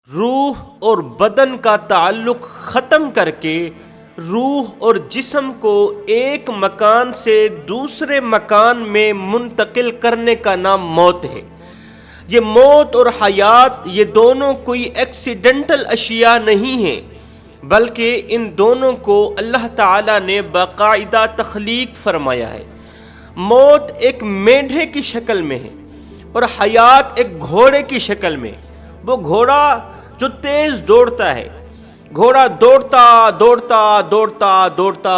روح اور بدن کا تعلق ختم کر کے روح اور جسم کو ایک مکان سے دوسرے مکان میں منتقل کرنے کا نام موت ہے۔ یہ موت اور حیات یہ دونوں کوئی ایکسیڈنٹل اشیاء نہیں ہیں، بلکہ ان دونوں کو اللہ تعالیٰ نے باقاعدہ تخلیق فرمایا ہے۔ موت ایک میڈھے کی شکل میں ہے اور حیات ایک گھوڑے کی شکل میں۔ وہ گھوڑا جو تیز دوڑتا ہے، گھوڑا دوڑتا دوڑتا دوڑتا دوڑتا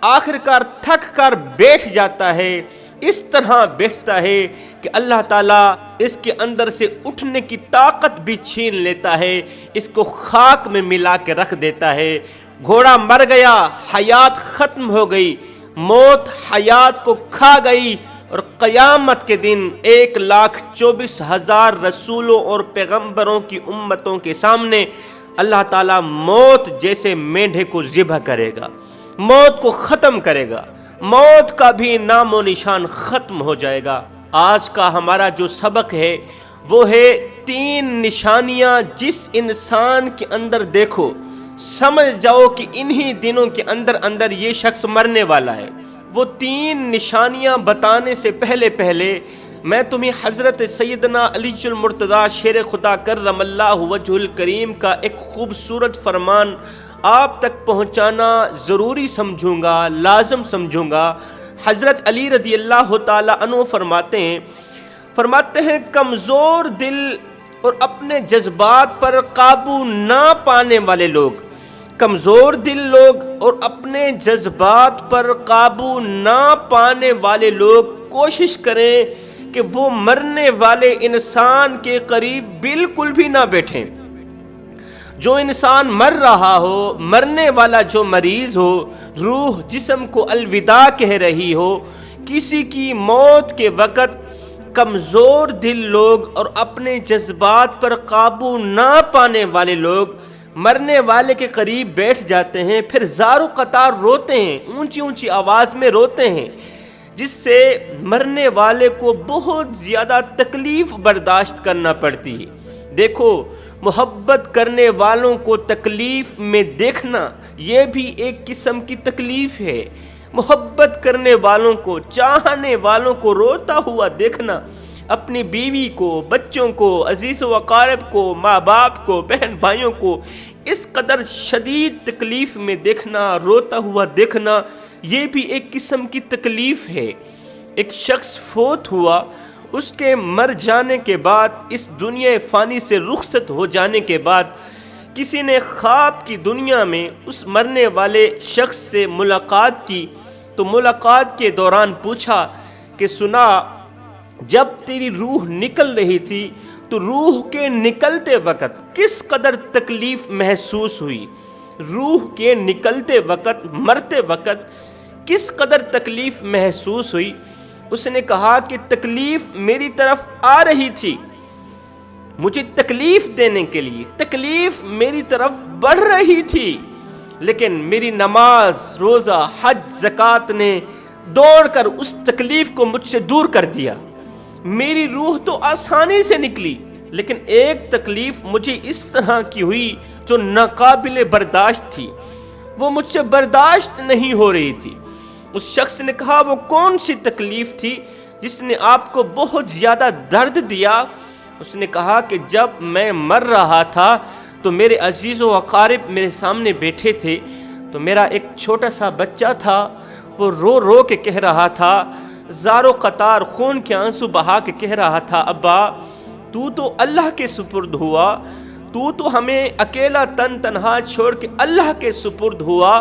آخر کار تھک کر بیٹھ جاتا ہے۔ اس طرح بیٹھتا ہے کہ اللہ تعالیٰ اس کے اندر سے اٹھنے کی طاقت بھی چھین لیتا ہے، اس کو خاک میں ملا کے رکھ دیتا ہے۔ گھوڑا مر گیا، حیات ختم ہو گئی، موت حیات کو کھا گئی، اور قیامت کے دن 1,24,000 رسولوں اور پیغمبروں کی امتوں کے سامنے اللہ تعالیٰ موت جیسے مینڈھے کو ذبح کرے گا، موت کو ختم کرے گا، موت کا بھی نام و نشان ختم ہو جائے گا۔ آج کا ہمارا جو سبق ہے وہ ہے 3 نشانیاں جس انسان کے اندر دیکھو سمجھ جاؤ کہ انہی دنوں کے اندر یہ شخص مرنے والا ہے۔ وہ 3 نشانیاں بتانے سے پہلے میں تمہیں حضرت سیدنا علی المرتضیٰ شیر خدا کرم اللہ وجہ الکریم کا ایک خوبصورت فرمان آپ تک پہنچانا ضروری سمجھوں گا، لازم سمجھوں گا۔ حضرت علی رضی اللہ تعالی عنہ فرماتے ہیں کمزور دل اور اپنے جذبات پر قابو نہ پانے والے لوگ، کمزور دل لوگ اور اپنے جذبات پر قابو نہ پانے والے لوگ کوشش کریں کہ وہ مرنے والے انسان کے قریب بالکل بھی نہ بیٹھیں۔ جو انسان مر رہا ہو، مرنے والا جو مریض ہو، روح جسم کو الوداع کہہ رہی ہو، کسی کی موت کے وقت کمزور دل لوگ اور اپنے جذبات پر قابو نہ پانے والے لوگ مرنے والے کے قریب بیٹھ جاتے ہیں، پھر زار و قطار روتے ہیں، اونچی اونچی آواز میں روتے ہیں، جس سے مرنے والے کو بہت زیادہ تکلیف برداشت کرنا پڑتی ہے۔ دیکھو، محبت کرنے والوں کو تکلیف میں دیکھنا یہ بھی ایک قسم کی تکلیف ہے۔ محبت کرنے والوں کو، چاہنے والوں کو روتا ہوا دیکھنا، اپنی بیوی کو، بچوں کو، عزیز و اقارب کو، ماں باپ کو، بہن بھائیوں کو اس قدر شدید تکلیف میں دیکھنا، روتا ہوا دیکھنا، یہ بھی ایک قسم کی تکلیف ہے۔ ایک شخص فوت ہوا، اس کے مر جانے کے بعد، اس دنیا فانی سے رخصت ہو جانے کے بعد، کسی نے خواب کی دنیا میں اس مرنے والے شخص سے ملاقات کی، تو ملاقات کے دوران پوچھا کہ سنا جب تیری روح نکل رہی تھی تو روح کے نکلتے وقت کس قدر تکلیف محسوس ہوئی؟ روح کے نکلتے وقت، مرتے وقت کس قدر تکلیف محسوس ہوئی؟ اس نے کہا کہ تکلیف میری طرف آ رہی تھی، مجھے تکلیف دینے کے لیے تکلیف میری طرف بڑھ رہی تھی، لیکن میری نماز، روزہ، حج، زکوٰۃ نے دوڑ کر اس تکلیف کو مجھ سے دور کر دیا۔ میری روح تو آسانی سے نکلی، لیکن ایک تکلیف مجھے اس طرح کی ہوئی جو ناقابل برداشت تھی، وہ مجھ سے برداشت نہیں ہو رہی تھی۔ اس شخص نے کہا وہ کون سی تکلیف تھی جس نے آپ کو بہت زیادہ درد دیا؟ اس نے کہا کہ جب میں مر رہا تھا تو میرے عزیز و اقارب میرے سامنے بیٹھے تھے، تو میرا ایک چھوٹا سا بچہ تھا، وہ رو رو کے کہہ رہا تھا، زار و قطار خون کے آنسو بہا کے کہہ رہا تھا، ابا تو اللہ کے سپرد ہوا، تو ہمیں اکیلا تنہا چھوڑ کے اللہ کے سپرد ہوا،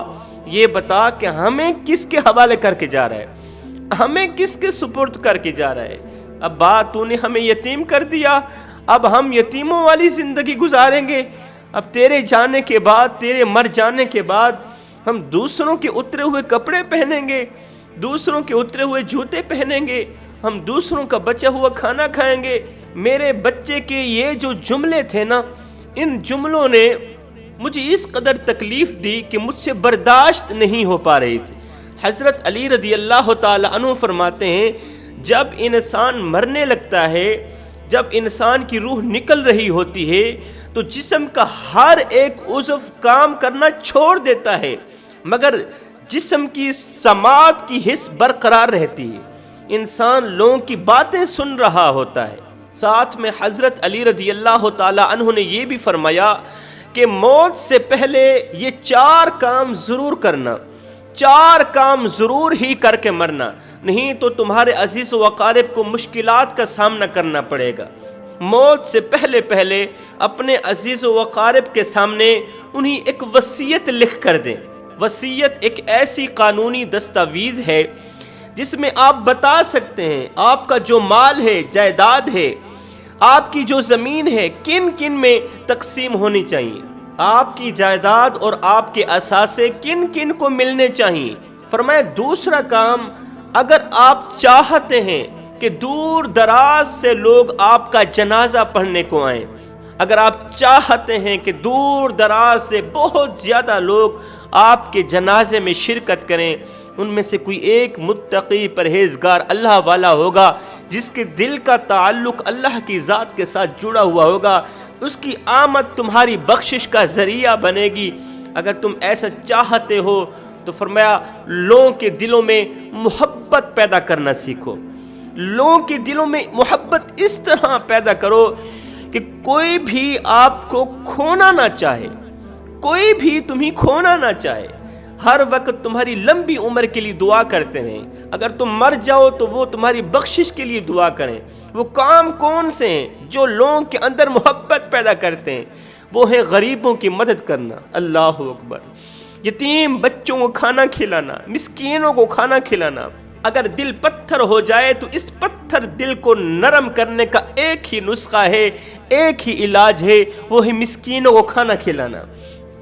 یہ بتا کہ ہمیں کس کے حوالے کر کے جا رہا ہے، ہمیں کس کے سپرد کر کے جا رہا ہے؟ ابا تو نے ہمیں یتیم کر دیا، اب ہم یتیموں والی زندگی گزاریں گے، اب تیرے جانے کے بعد، تیرے مر جانے کے بعد ہم دوسروں کے اترے ہوئے کپڑے پہنیں گے، دوسروں کے اترے ہوئے جوتے پہنیں گے، ہم دوسروں کا بچا ہوا کھانا کھائیں گے۔ میرے بچے کے یہ جو جملے تھے نا، ان جملوں نے مجھے اس قدر تکلیف دی کہ مجھ سے برداشت نہیں ہو پا رہی تھی۔ حضرت علی رضی اللہ تعالی عنہ فرماتے ہیں جب انسان مرنے لگتا ہے جب انسان کی روح نکل رہی ہوتی ہے تو جسم کا ہر ایک عضو کام کرنا چھوڑ دیتا ہے، مگر جسم کی سماعت کی حس برقرار رہتی ہے۔ انسان لوگوں کی باتیں سن رہا ہوتا ہے۔ ساتھ میں حضرت علی رضی اللہ تعالی عنہ نے یہ بھی فرمایا کہ موت سے پہلے یہ 4 کام ضرور کرنا، 4 کام ضرور ہی کر کے مرنا، نہیں تو تمہارے عزیز و اقارب کو مشکلات کا سامنا کرنا پڑے گا۔ موت سے پہلے اپنے عزیز و اقارب کے سامنے انہیں ایک وصیت لکھ کر دیں۔ وصیت ایک ایسی قانونی دستاویز ہے جس میں آپ بتا سکتے ہیں آپ کا جو مال ہے، جائیداد ہے، آپ کی جو زمین ہے، کن کن میں تقسیم ہونی چاہیے، آپ کی جائیداد اور آپ کے اثاثے کن کن کو ملنے چاہیے۔ فرمایا دوسرا کام، اگر آپ چاہتے ہیں کہ دور دراز سے لوگ آپ کا جنازہ پڑھنے کو آئیں، اگر آپ چاہتے ہیں کہ دور دراز سے بہت زیادہ لوگ آپ کے جنازے میں شرکت کریں، ان میں سے کوئی ایک متقی پرہیزگار اللہ والا ہوگا جس کے دل کا تعلق اللہ کی ذات کے ساتھ جڑا ہوا ہوگا، اس کی آمد تمہاری بخشش کا ذریعہ بنے گی۔ اگر تم ایسا چاہتے ہو تو فرمایا لوگوں کے دلوں میں محبت پیدا کرنا سیکھو، لوگوں کے دلوں میں محبت اس طرح پیدا کرو کہ کوئی بھی آپ کو کھونا نہ چاہے، کوئی بھی تمہیں کھونا نہ چاہے، ہر وقت تمہاری لمبی عمر کے لیے دعا کرتے رہیں، اگر تم مر جاؤ تو وہ تمہاری بخشش کے لیے دعا کریں۔ وہ کام کون سے ہیں جو لوگوں کے اندر محبت پیدا کرتے ہیں؟ وہ ہے غریبوں کی مدد کرنا، اللہ اکبر، یتیم بچوں کو کھانا کھلانا، مسکینوں کو کھانا کھلانا۔ اگر دل پتھر ہو جائے تو اس پتھر دل کو نرم کرنے کا ایک ہی نسخہ ہے، ایک ہی علاج ہے، وہ ہے مسکینوں کو کھانا کھلانا۔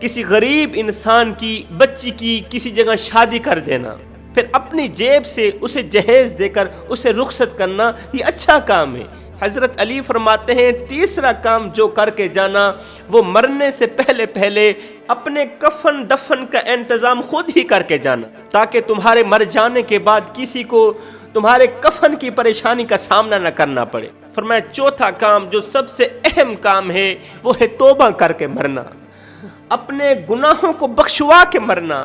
کسی غریب انسان کی بچی کی کسی جگہ شادی کر دینا، پھر اپنی جیب سے اسے جہیز دے کر اسے رخصت کرنا، یہ اچھا کام ہے۔ حضرت علی فرماتے ہیں تیسرا کام جو کر کے جانا، وہ مرنے سے پہلے اپنے کفن دفن کا انتظام خود ہی کر کے جانا، تاکہ تمہارے مر جانے کے بعد کسی کو تمہارے کفن کی پریشانی کا سامنا نہ کرنا پڑے۔ فرمایا چوتھا کام جو سب سے اہم کام ہے وہ ہے توبہ کر کے مرنا، اپنے گناہوں کو بخشوا کے مرنا۔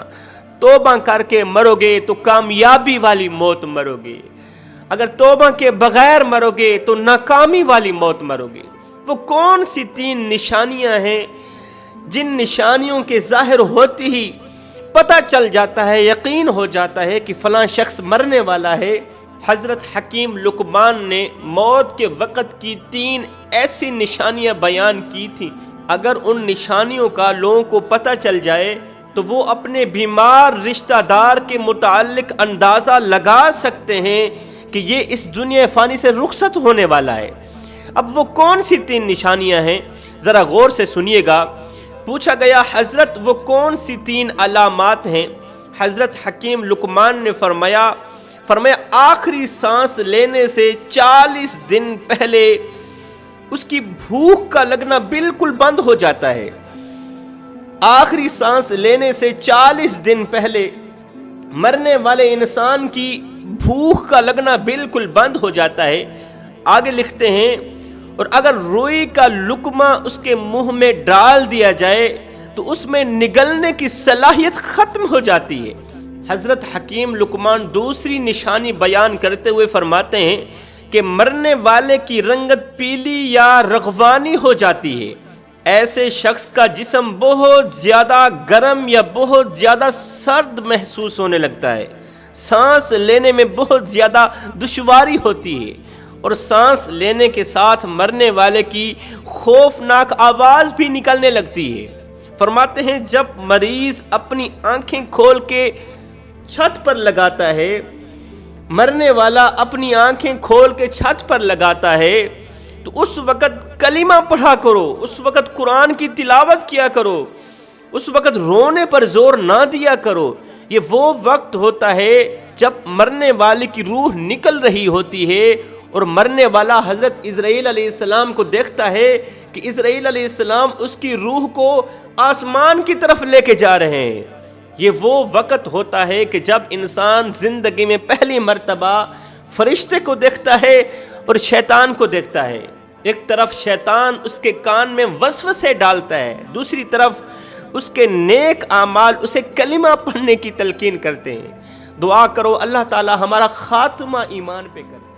توبہ کر کے مرو گے تو کامیابی والی موت مرو گے، اگر توبہ کے بغیر مرو گے تو ناکامی والی موت مرو گے۔ وہ کون سی 3 نشانیاں ہیں جن نشانیوں کے ظاہر ہوتے ہی پتہ چل جاتا ہے، یقین ہو جاتا ہے کہ فلاں شخص مرنے والا ہے؟ حضرت حکیم لقمان نے موت کے وقت کی 3 ایسی نشانیاں بیان کی تھیں۔ اگر ان نشانیوں کا لوگوں کو پتہ چل جائے تو وہ اپنے بیمار رشتہ دار کے متعلق اندازہ لگا سکتے ہیں کہ یہ اس دنیا فانی سے رخصت ہونے والا ہے۔ اب وہ کون سی 3 نشانیاں ہیں؟ ذرا غور سے سنیے گا۔ پوچھا گیا حضرت وہ کون سی 3 علامات ہیں؟ حضرت حکیم لقمان نے فرمایا آخری سانس لینے سے 40 دن پہلے اس کی بھوک کا لگنا بالکل بند ہو جاتا ہے۔ آخری سانس لینے سے 40 دن پہلے مرنے والے انسان کی بھوک کا لگنا بالکل بند ہو جاتا ہے۔ آگے لکھتے ہیں اور اگر روئی کا لقمہ اس کے منہ میں ڈال دیا جائے تو اس میں نگلنے کی صلاحیت ختم ہو جاتی ہے۔ حضرت حکیم لقمان دوسری نشانی بیان کرتے ہوئے فرماتے ہیں کہ مرنے والے کی رنگت پیلی یا رغوانی ہو جاتی ہے۔ ایسے شخص کا جسم بہت زیادہ گرم یا بہت زیادہ سرد محسوس ہونے لگتا ہے، سانس لینے میں بہت زیادہ دشواری ہوتی ہے، اور سانس لینے کے ساتھ مرنے والے کی خوفناک آواز بھی نکلنے لگتی ہے۔ فرماتے ہیں جب مریض اپنی آنکھیں کھول کے چھت پر لگاتا ہے، مرنے والا اپنی آنکھیں کھول کے چھت پر لگاتا ہے، تو اس وقت کلمہ پڑھا کرو، اس وقت قرآن کی تلاوت کیا کرو، اس وقت رونے پر زور نہ دیا کرو۔ یہ وہ وقت ہوتا ہے جب مرنے والے کی روح نکل رہی ہوتی ہے اور مرنے والا حضرت اسرائیل علیہ السلام کو دیکھتا ہے کہ اسرائیل علیہ السلام اس کی روح کو آسمان کی طرف لے کے جا رہے ہیں۔ یہ وہ وقت ہوتا ہے کہ جب انسان زندگی میں پہلی مرتبہ فرشتے کو دیکھتا ہے اور شیطان کو دیکھتا ہے۔ ایک طرف شیطان اس کے کان میں وسوسے ڈالتا ہے، دوسری طرف اس کے نیک اعمال اسے کلمہ پڑھنے کی تلقین کرتے ہیں۔ دعا کرو اللہ تعالی ہمارا خاتمہ ایمان پہ کرے۔